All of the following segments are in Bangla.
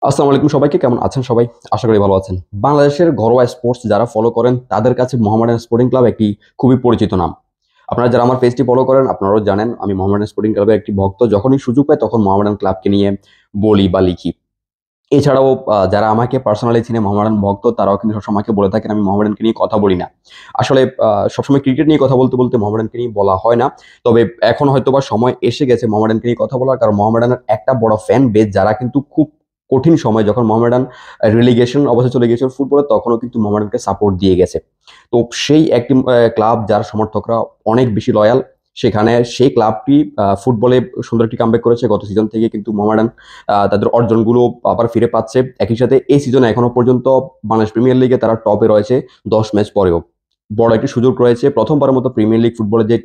আসসালামু আলাইকুম সবাইকে। কেমন আছেন সবাই? আশা করি ভালো আছেন। বাংলাদেশের ঘরোয়া স্পোর্টস যারা ফলো করেন তাদের কাছে মোহামেডান স্পোর্টিং ক্লাব একটি খুবই পরিচিত নাম। আপনারা যারা আমার পেজটি ফলো করেন আপনারাও জানেন আমি মোহামেডান স্পোর্টিং ক্লাবের একটি ভক্ত। যখনই সুযোগ পাই তখন মোহামেডান ক্লাবকে নিয়ে বলি বা লিখি। এছাড়াও যারা আমাকে পার্সোনালি চিনে মোহামেডান ভক্ত তারাও কিন্তু সবসময় আমাকে বলে থাকেন আমি মোহামেডানকে নিয়ে কথা বলি না। আসলে সবসময় ক্রিকেট নিয়ে কথা বলতে মোহামেডানকে নিয়ে বলা হয় না। তবে এখন হয়তোবা সময় এসে গেছে মোহামেডানকে নিয়ে কথা বলার। কারণ মোহামেডানের একটা বড় ফ্যান বেস যারা কিন্তু খুব কঠিন সময় যখন মোহামেডান রিলিগেশন অবস্থায় চলে গিয়েছিল ফুটবলে তখনও কিন্তু মোহামেডানকে সাপোর্ট দিয়ে গেছে। তো সেই একটি ক্লাব যার সমর্থকরা অনেক বেশি লয়াল। সেখানে সেই ক্লাবটি ফুটবলে সুন্দর একটি কামব্যাক করেছে। গত সিজন থেকে কিন্তু মোহামেডান তাদের অর্জনগুলো আবার ফিরে পাচ্ছে। একই সাথে এই সিজনে এখনো পর্যন্ত বাংলাদেশ প্রিমিয়ার লিগে তারা টপে রয়েছে ১০ ম্যাচ পরেও। বড় একটি সুযোগ রয়েছে প্রথমবারের মতো প্রিমিয়ার লিগ ফুটবলে যে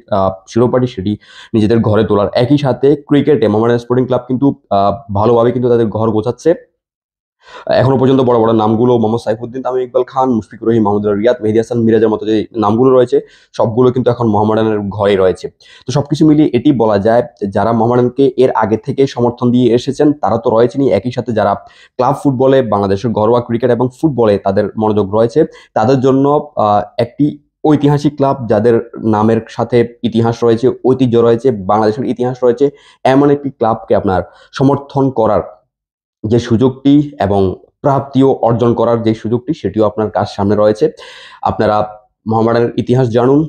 শিরোপাটি সেটি নিজেদের ঘরে তোলার। একই সাথে ক্রিকেটে মোহামেডান স্পোর্টিং ক্লাব কিন্তু ভালোভাবে কিন্তু তাদের ঘর গোছাচ্ছে। এখনো পর্যন্ত বড়, বড় নামগুলো মোহাম্মদ সাইফুদ্দিন, তামিম ইকবাল খান, মুশফিকুর রহিম, মাহমুদুল্লাহ রিয়াদ, মেহেদী হাসান মিরাজের মতো যে নামগুলো রয়েছে সবগুলো কিন্তু এখন মোহামেডানের ঘরেই রয়েছে। তো সবকিছু মিলিয়ে এটি বলা যায় যে যারা মোহামেডানকে এর আগে থেকে সমর্থন দিয়ে এসেছেন তারা তো রয়েছেনই। একই সাথে যারা ক্লাব ফুটবলে বাংলাদেশের ঘরোয়া ক্রিকেট এবং ফুটবলে তাদের মনোযোগ রয়েছে তাদের জন্য একটি ঐতিহাসিক ক্লাব যাদের নামের সাথে ইতিহাস রয়েছে, ঐতিহ্য রয়েছে, বাংলাদেশের ইতিহাস রয়েছে এমন একটি ক্লাবকে আপনার সমর্থন করার যে সুযোগটি এবং প্রাপ্তিও অর্জন করার যে সুযোগটি সেটিও আপনার কাজ সামনে রয়েছে। আপনারা মোহামেডানের ইতিহাস জানুন,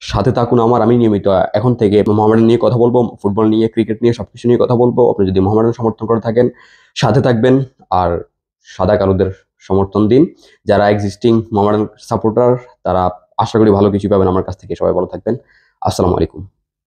সাথে থাকুন আমি নিয়মিত এখন থেকে মোহামেডান নিয়ে কথা বলবো, ফুটবল নিয়ে, ক্রিকেট নিয়ে সবকিছু নিয়ে কথা বলবো। আপনি যদি মোহামেডান সমর্থন করে থাকেন সাথে থাকবেন আর সাদা কালোদের সমর্থন দিন। যারা এক্সিস্টিং মোহামেডান সাপোর্টার তারা আশা করি ভালো কিছু পাবেন আমার কাছ থেকে। সবাই ভালো থাকবেন। আসসালামু আলাইকুম।